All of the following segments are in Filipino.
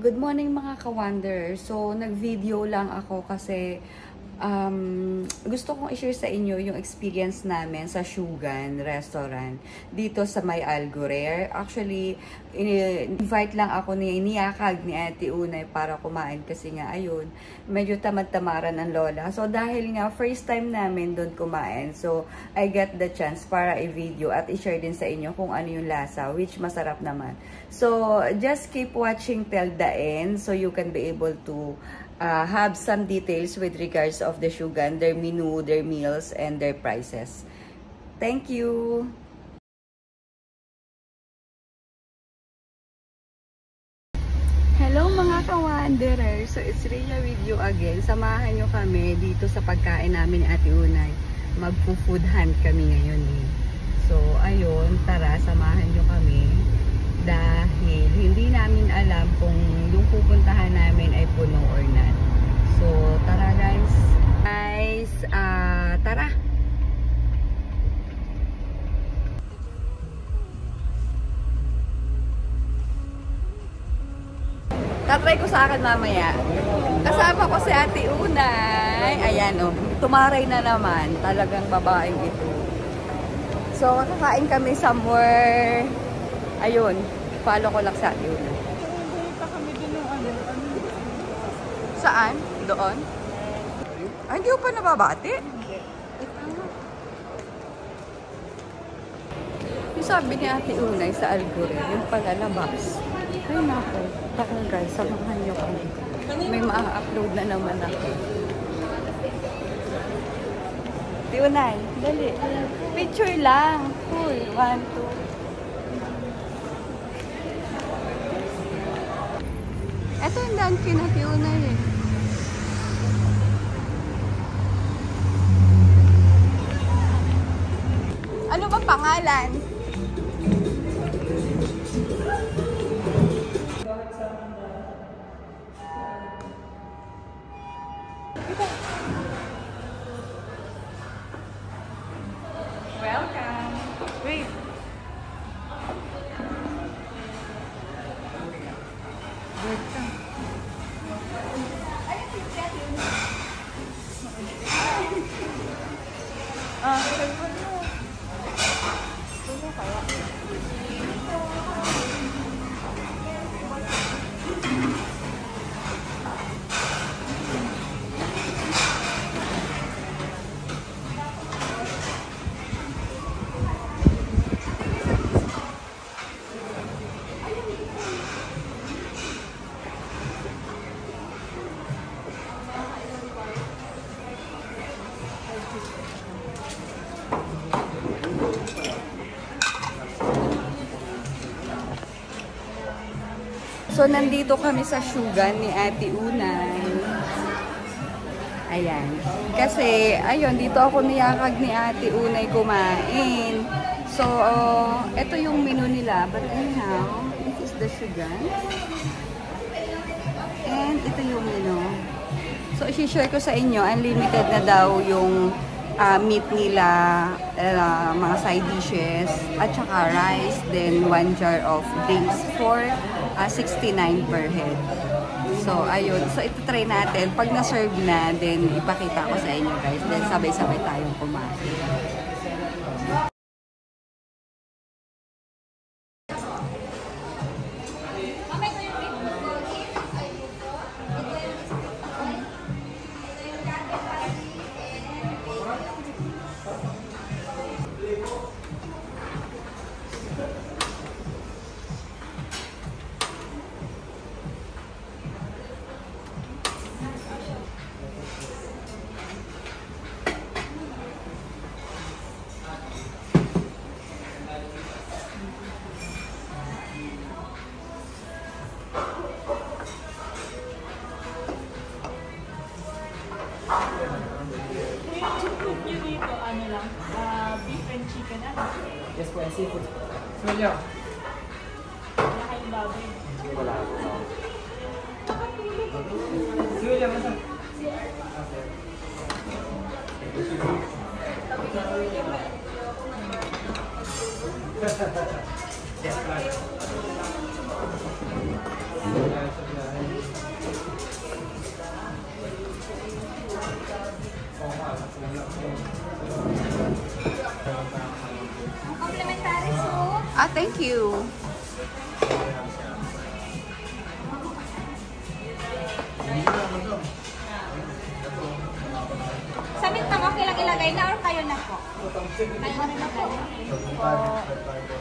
Good morning mga ka-Wonder. So, nag-video lang ako kasi gusto kong i-share sa inyo yung experience namin sa Shogun Restaurant dito sa May Algorer. Actually, invite lang ako niyakag ni Ate Unay para kumain kasi nga ayun, medyo tamad-tamaran ang lola. So, dahil nga first time namin doon kumain, so I got the chance para i-video at i-share din sa inyo kung ano yung lasa, which masarap naman. So, just keep watching till the end so you can be able to have some details with regards of the Shogun, their menu, their meals, and their prices. Thank you! Hello mga ka-Wanderers! So it's Rhea with you again. Samahan nyo kami dito sa pagkain namin ni Ate Unay. Mag-food hunt kami ngayon eh. So ayun, tara samahan nyo kami. Dahil hindi namin alam kung yung pupuntahan namin ay puno or not. So, tara guys. Tara. Tatry ko sa akin mamaya. Kasama ko si Ate Unay. Ayan o, tumaray na naman. Talagang babaeng ito. So, kakain kami somewhere. Ayun, follow ko lang sa Ate Unay. Saan? Doon? Ay, hindi ko pa nababati. Yung sabi ni Ate Unay sa Algorer, yung palalabas. Ay nako, taka guys, samahan nyo kami. May ma-upload na naman ako. Ate Unay, dali. Picture lang. Cool. 1, 2. Ito yung Dunkin' Ate Unay eh. Ano ba pangalan? Welcome. Wait. Welcome. Cellphone mo. Ano kaya? So, nandito kami sa Shogun ni Ate Unay. Ayan. Kasi, ayun, dito ako niyakag ni Ate Unay kumain. So, ito yung menu nila. But anyhow, this is the Shogun. And ito yung menu. So, isi-share ko sa inyo, unlimited na daw yung meat nila, mga side dishes, at saka rice, then 1 jar of drinks for 69 per head. So, ayun. So, ito try natin. Pag na-serve na, then ipakita ko sa inyo guys. Then, sabay-sabay tayong kumain. Beef and chicken Yes po, and seafood. Smell nyo? Wala kayong baboy. Wala po. Smell nyo, masa? Yes, Complimentary soup. Ah, thank you. Sa bintang, okay lang ilagay na or kayo na po? Kayo na po.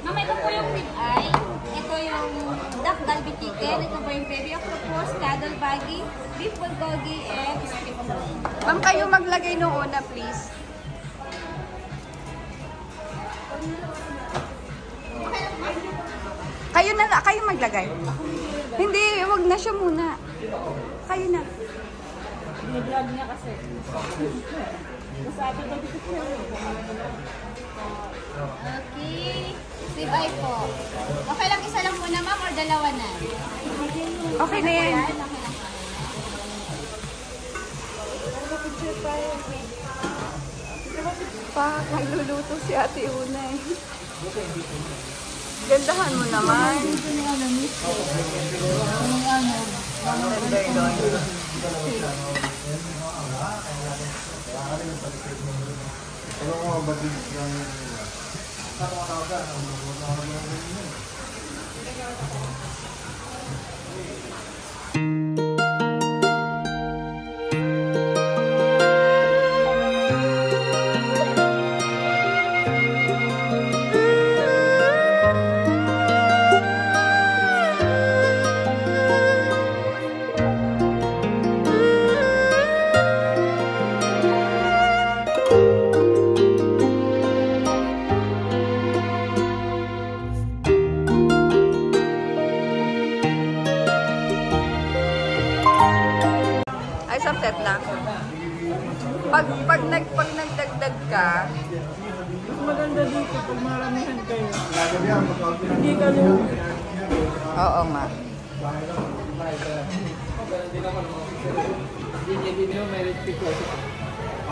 Mama, ito po yung rib eye. Ito yung duck galbi chicken. Ito po yung baby octopus, cuddle baggy, beef bulgogi, and strip loin. Ma'am, kayo maglagay nung una, please. Kayo maglagay. Hindi, wag na siya muna. Kayo na. Bini-vlog niya kasi. Masabi ko dito siya. Okay. Rib eye po. Okay lang, isa lang muna ma'am or dalawa na? Okay na yan. Okay lang. Pa, nagluluto si Ate Unay. Gandahan mo naman. Ay, samtet lang. Pag nagdagdag ka, Maganda dito pag maramihan kayo. Hindi ka lang. oo nga.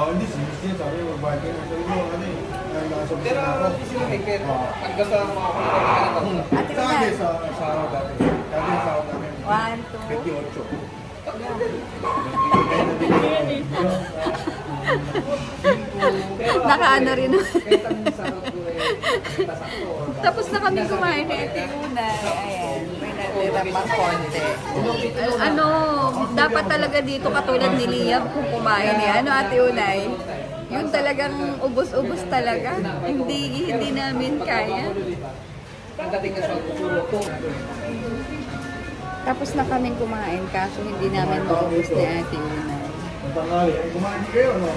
Hindi, sinistin. Sabi mo, magbayad ka na sa inyo. Ano eh. Nasa Pero hindi sila may care. Ang gasa mga Ate Sa Unay. akin, sa araw dati. Dati sa araw namin. 1, 2. 28. Nakaano rin. Kahit ang sarap ko eh. Tapos na kami kumain ni Ate Unay. Ayan, may natira pang konti. Ano, dapat talaga dito katulad ni Liam kung kumain eh. Ano Ate Unay? Yun talagang ubos-ubos talaga. Hindi namin kaya. Ang dating ka sa tutulog. Tapos na kaming kumain kaso hindi namin maubos ni Ate Unay. Ang tangali. Ay, kumain kayo, no?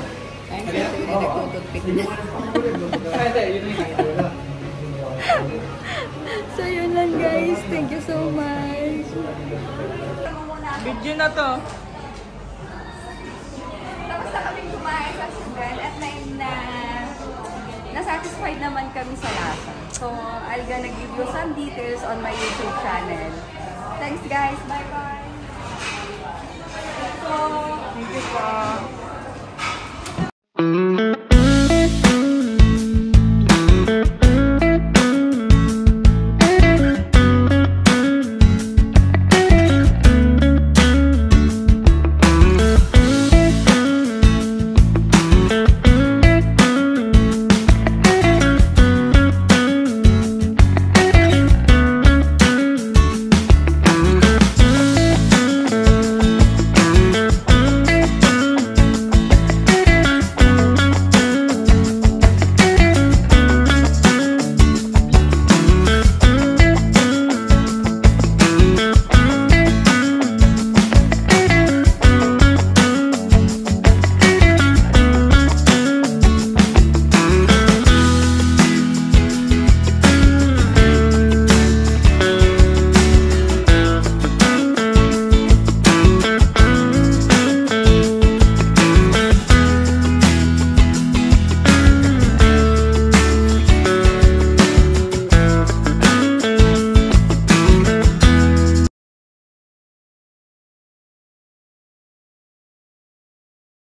Ayun si Ate Unay nagtututpik na. Hindi, yun yung So yun lang guys. Thank you so much. Video na to. Tapos na kaming kumain sa sugan at na-satisfied naman kami sa lasa. So, I'll gonna give you some details on my YouTube channel. Thanks guys. Bye-bye. Thank you po.